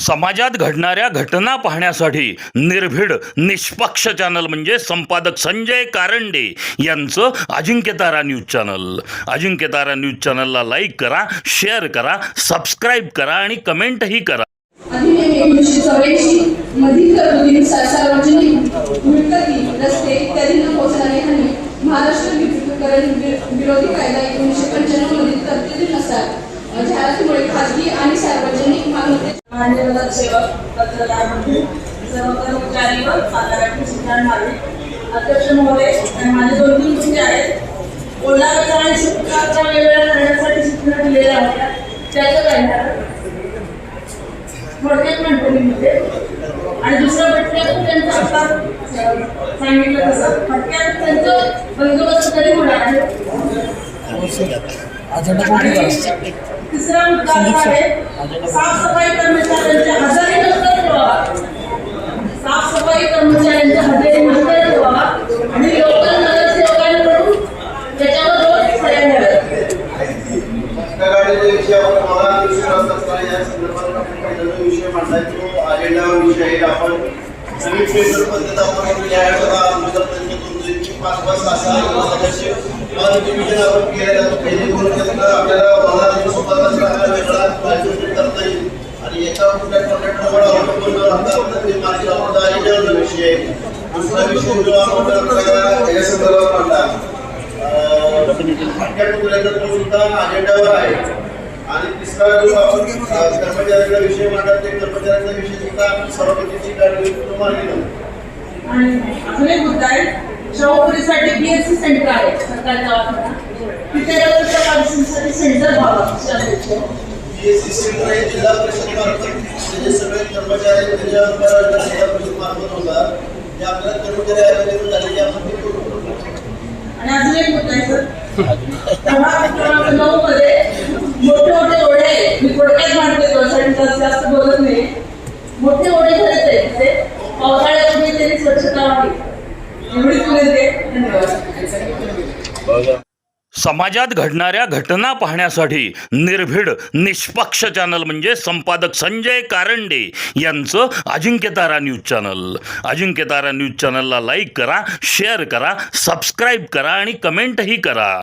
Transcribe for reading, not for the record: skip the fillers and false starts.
समाजात घडणाऱ्या घटना पाहण्यासाठी निर्भीड निष्पक्ष चॅनल म्हणजे संपादक संजय कारंडे यांचं Ajinkyatara news channel. Ajinkyatara news चॅनलला लाईक करा, शेअर करा, सबस्क्राईब करा आणि कमेंटही करा. अधिनियम 1984 मधील तरतुदीनुसार सार्वजनिक मिळकती, रस्ते इत्यादींना पोहोचणारी हानी महाराष्ट्र विद्युतीकरण विरोधी कायदा 1995 मधील तरतुदीनुसार जाहिरातीमुळे खाजगी आणि सार्वजनिक मालमत्तेच्या मान्यवर सेवक पत्रकार सर्व कर्मचारी व साताऱ्यातील शिक्षण अध्यक्ष महोदय आणि माझे 2-3 गोष्टी आहेत. ओला कचरा आणि सुका कचरा वेगवेगळ्या करण्यासाठी सूचना दिलेल्या होत्या. त्याचं काय थोडक्यात कंपनीमध्ये आणि दुसऱ्या पटक्यात त्यांचं आता सांगितलं तसं पटक्यात त्यांचं बंदोबस्त तरी होणार आहे. तिसरा मुद्दा असा आहे साफसफाई कर्मचाऱ्यांच्या हजेरी नंतर ठेवावा. साफसफाई कर्मचाऱ्यांच्या हजेरी नंतर ठेवावा आणि लोकल नगरसेवकांकडून त्याच्यावर रोज सह्या घ्याव्यात. विषय मांडला तो अजेंडावर विषय आपण नवीन पेपर पद्धत आपण पाच सदस्य डिव्हिजन आपण केलेला जेणेकरून आपल्याला वेगळा करता येईल आणि एका कुठल्या कॉन्ट्रॅक्टरवर अवलंबून अजेंडावर विषय आहे. दुसरा विषय जो आपण या संदर्भात मांडला सुद्धा अजेंडावर आहे. आणि तिसरा जो आपण कर्मचाऱ्यांचा विषय मांडला ते कर्मचाऱ्यांचा विषय सुद्धा आपण सर्वपक्षीची काळजी मांडली. आणि अजून एक मुद्दा आहे शाहूपुरीसाठी बीएससी सेंटर आहे सरकारी दवाखाना तिथे रक्तप्रकारसाठी सेंटर व्हावं. बीएससी सेंटर हे जिल्हा परिषद मार्फत जे सगळे कर्मचारी त्याच्यावर जिल्हा परिषद मार्फत होतात जे आपल्याला कर्मचारी अवेलेबल झाले ते आपण ते करू. आणि अजून एक मुद्दा आहे सर 9 मध्ये मोठे मोठे ओढे मी थोडक्यात मांडते त्यासाठी जास्त बोलत नाही. मोठे ओढे घालत आहे ते पावसाळ्यापूर्वी त्यांनी स्वच्छता व्हावी एवढीच बोलते. धन्यवाद. समाजात घडणाऱ्या घटना पाहण्यासाठी निर्भीड निष्पक्ष चॅनल म्हणजे संपादक संजय कारंडे यांचं Ajinkyatara news channel. Ajinkyatara news चॅनलला लाईक करा, शेअर करा, सबस्क्राईब करा आणि कमेंटही करा.